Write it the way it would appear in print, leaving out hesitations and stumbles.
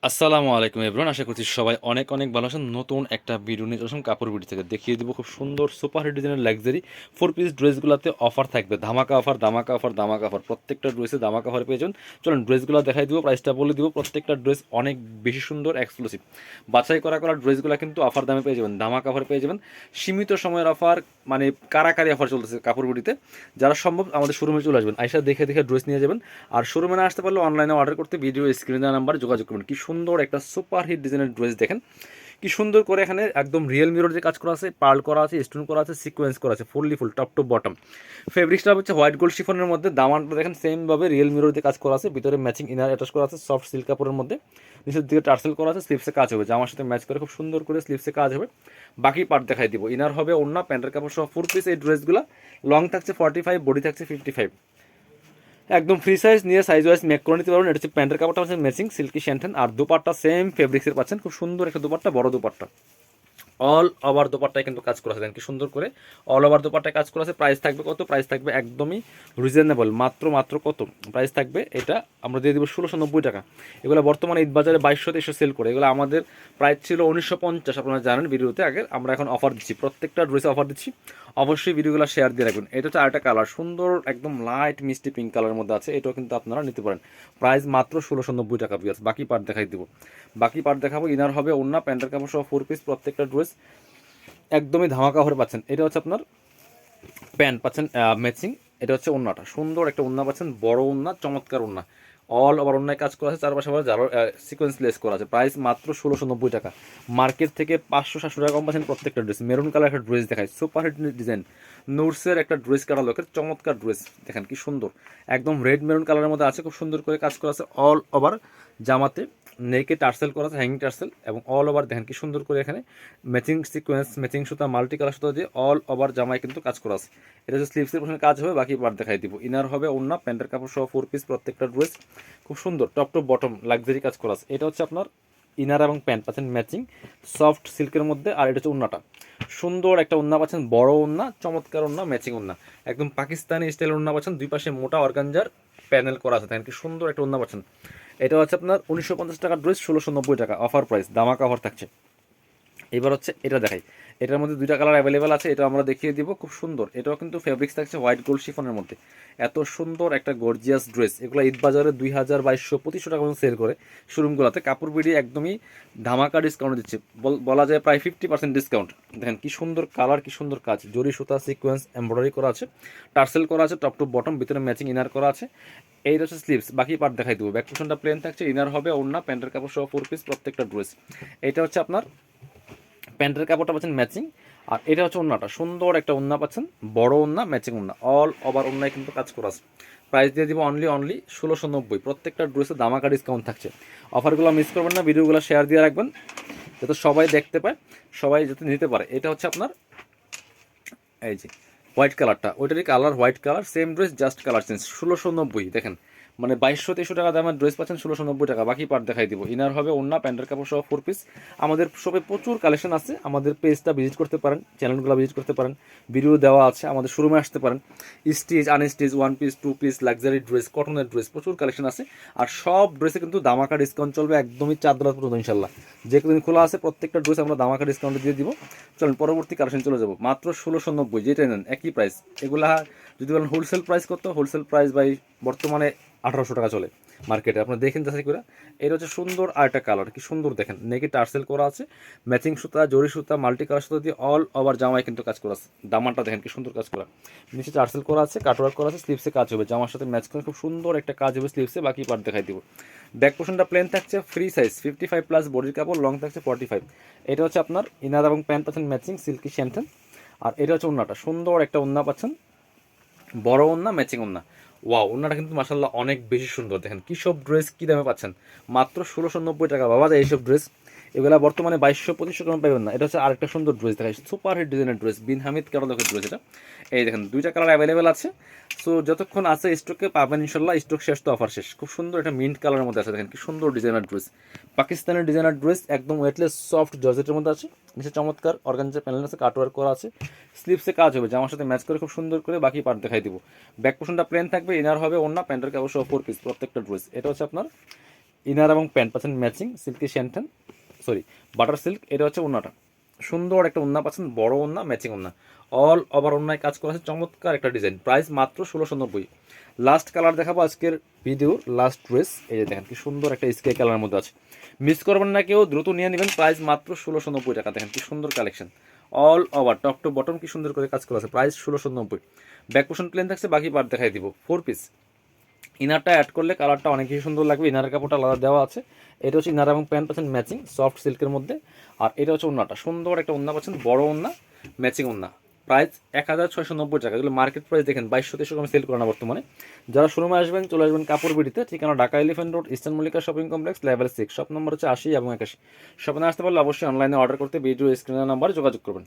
আসসালামু আলাইকুম এভরিওয়ান, আশা করছি সবাই অনেক অনেক ভালো আছেন। নতুন একটা ভিডিও নিয়ে চলে আসলাম কাপড় বিডি থেকে। দেখিয়ে দিব খুব সুন্দর সুপার হিট ডিজাইনের লাক্সারি 4 পিস ড্রেসগুলোতে অফার থাকবে, ধামাকা অফার ধামাকা অফার ধামাকা অফার। প্রত্যেকটা ড্রেসে ধামাকা অফার পেয়ে যাবেন। চলুন ড্রেসগুলো দেখাই দিব, প্রাইসটা বলে দিব। প্রত্যেকটা ড্রেস অনেক বেশি সুন্দর, এক্সক্লুসিভ বাছাই করা করা ড্রেসগুলো কিন্তু অফার দামে পেয়ে যাবেন, ধামাকা অফার পেয়ে যাবেন। সীমিত সময়ের অফার, মানে কারাকারি অফার চলতেছে কাপড় বিডিতে। যারা সম্ভব আমাদের শোরুমে চলে আসবেন, আইসা দেখে দেখে ড্রেস নিয়ে যাবেন। আর শোরুমে না আসতে পারলে অনলাইনে অর্ডার করতে ভিডিও স্ক্রিনে নাম্বার যোগাযোগ করবেন। কি সুন্দর একটা সুপার হিট ডিজাইনের ড্রেস দেখেন, কি সুন্দর করে এখানে একদম রিয়েল মিরর যে কাজ করা আছে, পার্ল করা আছে, স্টোন করা আছে, সিকোয়েন্স করা আছে, fully full top to bottom. ফেব্রিক্সটা হচ্ছে হোয়াইট গোল্ড শিফনের মধ্যে, দামানটা দেখেন সেমভাবে রিয়েল মিরর দিয়ে কাজ করা আছে, ভিতরে ম্যাচিং ইনার অ্যাটাচ করা আছে সফট সিল্ক কাপড়ের মধ্যে, নিচের দিকে টার্সেল করা আছে, স্লিপসে কাজ হবে, জামার সাথে ম্যাচ করে খুব সুন্দর করে স্লিপসে কাজ হবে। বাকি পার্ট দেখাই দিব। ইনার হবে ওড়না, প্যান্টের কাপড় সহ 4 পিস এই ড্রেসগুলো। লং থাকছে 45, বডি থাকছে 55। একদম ফ্রি সাইজ নিয়ে সাইজ ওয়াইজ মেক করে নিতে পারবেন। এটা হচ্ছে প্যান্টের কাপড়টা হচ্ছে ম্যাচিং সিল্কি শ্যান্টেন, আর দুপাট্টা সেম ফেব্রিক্সের পাচ্ছেন। খুব সুন্দর একটা দুপাট্টা, বড় দুপাট্টা, অল ওভার দোপাট্টায় কিন্তু কাজ করা আছে, দেখেন কি সুন্দর করে অল ওভার দোপাট্টায় কাজ করা আছে। প্রাইস থাকবে কত? প্রাইস থাকবে একদমই রিজনেবল, মাত্র মাত্র কত প্রাইস থাকবে এটা আমরা দিয়ে দিব 1690 টাকা। এগুলো বর্তমানে ঈদ বাজারে 2200 সেল করে, এগুলো আমাদের প্রাইস ছিল 1950, আপনারা জানেন ভিডিওতে আগে। আমরা এখন অফার দিচ্ছি, প্রত্যেকটা ড্রেসে অফার দিচ্ছি। অবশ্যই ভিডিওগুলো শেয়ার দিয়ে রাখবেন। এটা হচ্ছে আরেকটা কালার, সুন্দর একদম লাইট মিষ্টি পিঙ্ক কালারের মধ্যে আছে, এটাও কিন্তু আপনারা নিতে পারেন। প্রাইস মাত্র 1690 টাকা পিস। বাকি পার্ট দেখাই দিব, বাকি পার্ট দেখাবো। ইনার হবে ওড়না, প্যান্টের কাপড় সহ 4 পিস প্রত্যেকটা ড্রেস একদমই ধামাকা অফারে পাচ্ছেন। এটা হচ্ছে আপনার প্যান্ট পাচ্ছেন ম্যাচিং, এটা হচ্ছে ওড়নাটা, সুন্দর একটা ওড়না পাচ্ছেন, বড় ওড়না, চমৎকার ওড়না, অল ওভার ওড়নায় কাজ করা আছে, চারপাশে আবার যারো সিকোয়েন্স লেস করা আছে। প্রাইস মাত্র 1690 টাকা। মার্কেট থেকে 500-700 টাকা কম পাচ্ছেন প্রত্যেকটা ড্রেস। মেরুন কালার একটা ড্রেস দেখায়, সুপার হিট ডিজাইন, নুরসের একটা ড্রেস কাটা লোকের চমৎকার ড্রেস দেখেন কি সুন্দর, একদম রেড মেরুন কালারের মধ্যে আছে, খুব সুন্দর করে কাজ করা আছে অল ওভার জামাতে। নেকে টার্সেল করা আছে, হ্যাঙ্গিং টার্সেল, এবং অল ওভার দেখেন কি সুন্দর করে এখানে ম্যাচিং সিকোয়েন্স, ম্যাচিং সুতা, মাল্টি কালার সুতা দিয়ে অল ওভার জামায় কিন্তু কাজ করা আছে। এটা হচ্ছে স্লিভসের পোর্শনে কাজ হবে, বাকি পার্ট দেখাই দিব। ইনার হবে ওড়না, প্যান্টের কাপড় সহ 4 পিস প্রত্যেকটা ড্রেস খুব সুন্দর টপ টু বটম লাক্সারি কাজ করা আছে। এটা হচ্ছে আপনার ইনার এবং প্যান্ট পাচ্ছেন ম্যাচিং সফট সিল্কের মধ্যে, আর এটা হচ্ছে ওড়নাটা, সুন্দর একটা ওড়না পাচ্ছেন, বড় ওড়না, চমৎকার ওড়না, ম্যাচিং ওড়না, একদম পাকিস্তানি স্টাইল ওড়না পাচ্ছেন। দুই পাশে মোটা অর্গানজার প্যানেল করা আছে, দেখেন কি সুন্দর একটা ওড়না পাচ্ছেন। এটা হচ্ছে আপনার 1950 টাকার ড্রেস, 1690 টাকা অফার প্রাইস, দামাকা অফার থাকছে। এবার হচ্ছে এটা দেখাই, এটার মধ্যে দুইটা কালার অ্যাভেলেবেল আছে, এটা আমরা দেখিয়ে দিব। খুব সুন্দর, এটাও কিন্তু ফেব্রিক্স থাকছে হোয়াইট গোল্ড শিফনের মধ্যে। এত সুন্দর একটা গর্জিয়াস ড্রেস, এগুলো ঈদ বাজারে 2000, 2200, 2500 টাকা পর্যন্ত সেল করে শোরুমগুলোতে। কাপড় বিডি একদমই ধামাকা ডিসকাউন্ট দিচ্ছে, বলা যায় প্রায় 50% ডিসকাউন্ট। দেখেন কি সুন্দর কালার, কি সুন্দর কাজ, জরি সুতা, সিকোয়েন্স, এমব্রয়ডারি করা আছে, টার্সেল করা আছে টপ টু বটম, ভিতরে ম্যাচিং ইনার করা আছে। এই হচ্ছে স্লিভস, বাকি পার্ট দেখাই দেবো। ব্যাক পোর্শনটা প্লেন থাকছে, ইনার হবে ওড়না, প্যান্টের কাপড় সহ 4 পিস প্রত্যেকটা ড্রেস। এটা হচ্ছে আপনার প্যান্টের কাপড়টা পাচ্ছেন ম্যাচিং, আর এটা হচ্ছে ওড়নাটা, সুন্দর একটা ওড়না পাচ্ছেন, বড় ওড়না, ম্যাচিং ওড়না, অল ওভার ওড়নায় কিন্তু কাজ করা আছে। প্রাইস দিয়ে দিব অনলি 1690। প্রত্যেকটা ড্রেসে দামাকা ডিসকাউন্ট থাকছে। অফারগুলো মিস করবেন না, ভিডিওগুলো শেয়ার দিয়ে রাখবেন যাতে সবাই দেখতে পায়, সবাই যাতে নিতে পারে। এটা হচ্ছে আপনার এই যে হোয়াইট কালারটা, ওইটারই colour white colour, same dress just colour change. 1690 দেখেন, মানে 2200-2300 টাকা দামের ড্রেস পাচ্ছেন 1690 টাকা। বাকি পার্ট দেখাই দিব। ইনার হবে ওড়না, প্যান্টের কাপড় সহ 4 পিস। আমাদের শপে প্রচুর কালেকশন আছে, আমাদের পেজটা ভিজিট করতে পারেন, চ্যানেলগুলো ভিজিট করতে পারেন, ভিডিও দেওয়া আছে, আমাদের শোরুমে আসতে পারেন। Stitch, unstitch, 1 piece, 2 piece, luxury dress, কটনের ড্রেস, প্রচুর কালেকশন আছে। আর সব ড্রেসে কিন্তু দামাকা ডিসকাউন্ট চলবে একদমই 4 ডলার পর্যন্ত ইনশাল্লাহ। যে কদিন খোলা আছে প্রত্যেকটা ড্রেস আমরা দামাকা ডিসকাউন্টে দিয়ে দিব। চলুন পরবর্তী কালেকশন চলে যাবো। মাত্র 1690, যেটা নেন একই প্রাইস। এগুলা যদি বলেন হোলসেল প্রাইস কত, হোলসেল প্রাইস বাই বর্তমানে 1800 টাকা চলে মার্কেটে, আপনারা দেখেন যাচাই করে। এটা হচ্ছে সুন্দর আরেকটা কালার, কি সুন্দর দেখেন, নেকে টার্সেল করা আছে, ম্যাচিং সুতা, জরি সুতা, মাল্টি কালার সুতা দিয়ে অল ওভার জামায় কিন্তু কাজ করা আছে। দামানটা দেখেন কি সুন্দর কাজ করা, নিচে টার্সেল করা আছে, কাটওয়ার্ক করা আছে, স্লিভসে কাজ হবে, জামার সাথে ম্যাচ করে খুব সুন্দর একটা কাজ হবে স্লিভসে। বাকি পার্ট দেখাই দিব। ব্যাক পোর্শনটা প্লেন থাকছে, ফ্রি সাইজ 55+, বডির কাপড় লং থাকছে 45। এটা হচ্ছে আপনার ইনার এবং প্যান্ট পাচ্ছেন ম্যাচিং সিল্কি শ্যান্টেন, আর এটা হচ্ছে ওড়নাটা, সুন্দর একটা ওড়না পাচ্ছেন, বড় ওড়না, ম্যাচিং ওড়না। ওয়াও, ওড়নাটা কিন্তু মাশাআল্লাহ অনেক বেশি সুন্দর। দেখেন কি সব ড্রেস কি দামে পাচ্ছেন, মাত্র 1690 টাকা। বাবা যায় এইসব ড্রেস, এগুলা বর্তমানে 2200-2500 টাকা পাবেন না। এটা হচ্ছে আরেকটা সুন্দর ড্রেস দেখাই, সুপার হিট ডিজাইনের ড্রেস, বিন হামিদ ক্যাটালগের ড্রেস এটা। এই দেখেন দুইটা কালার অ্যাভেলেবেল আছে। সো যতক্ষণ আছে স্টকে পাবেন ইনশাল্লাহ, স্টক শেষ তো অফার শেষ। খুব সুন্দর একটা মিন্ট কালারের মধ্যে আছে, দেখেন কি সুন্দর ডিজাইনার ড্রেস, পাকিস্তানের ডিজাইনার ড্রেস, একদম ওয়েটলেস সফট জর্জেটের মধ্যে আছে, নিচে চমৎকার অর্গানজা প্যানেল আছে, কাটওয়ার্ক করা আছে, স্লিভসে কাজ হবে, জামার সাথে ম্যাচ করে খুব সুন্দর করে। বাকি পার্ট দেখাই দিব। ব্যাক পোর্শনটা প্লেন থাকবে, ইনার হবে ওড়না, প্যান্টের কাপড় সহ 4 পিস প্রত্যেকটা ড্রেস। এটা হচ্ছে আপনার ইনার এবং প্যান্ট পাচ্ছেন matching silky shantoon, sorry butter silk. এটা হচ্ছে ওন্নাটা, সুন্দর একটা ওন্না পাচ্ছেন, বড় ওন্না, ম্যাচিং ওন্না, অল ওভার ওন্নায় কাজ করা আছে, চমৎকার একটা ডিজাইন। প্রাইস মাত্র 1690। লাস্ট কালার দেখাবো আজকের ভিডিওর লাস্ট ড্রেস। এই যে দেখেন কি সুন্দর একটা স্কাই কালারের মধ্যে আছে, মিস করবেন না কেউ, দ্রুত নিয়ে নেবেন। প্রাইস মাত্র 1690 টাকা। দেখেন কি সুন্দর collection, all over top to bottom কি সুন্দর করে কাজ করা আছে। প্রাইস 1690। ব্যাক পোর্শন প্লেন থাকছে, বাকি পার্ট দেখাই দিব। 4 পিস, ইনারটা অ্যাড করলে কালারটা অনেক বেশি সুন্দর লাগবে। ইনারের কাপড়টা আলাদা দেওয়া আছে। এটা হচ্ছে ইনার এবং প্যান্ট পাচ্ছেন ম্যাচিং সফট সিল্কের মধ্যে। আর এটা হচ্ছে ওন্নাটা, সুন্দর একটা ওন্না পাচ্ছেন, বড় ওন্না, ম্যাচিং ওন্না। প্রাইস 1690 টাকা। এগুলো মার্কেট প্রাইস দেখেন 2200-2300 আমি সেল করে না বর্তমানে। যারা শোরুমে আসবেন চলে আসবেন কাপড় বিডিতে, ঠিকানা Dhaka elephant road, eastern Mallika shopping complex, level 6, shop number হচ্ছে 80 এবং 81। শপে আসতে পারলে অবশ্যই অনলাইনে অর্ডার করতে ভিডিও স্ক্রিনের নাম্বারে যোগাযোগ করবেন।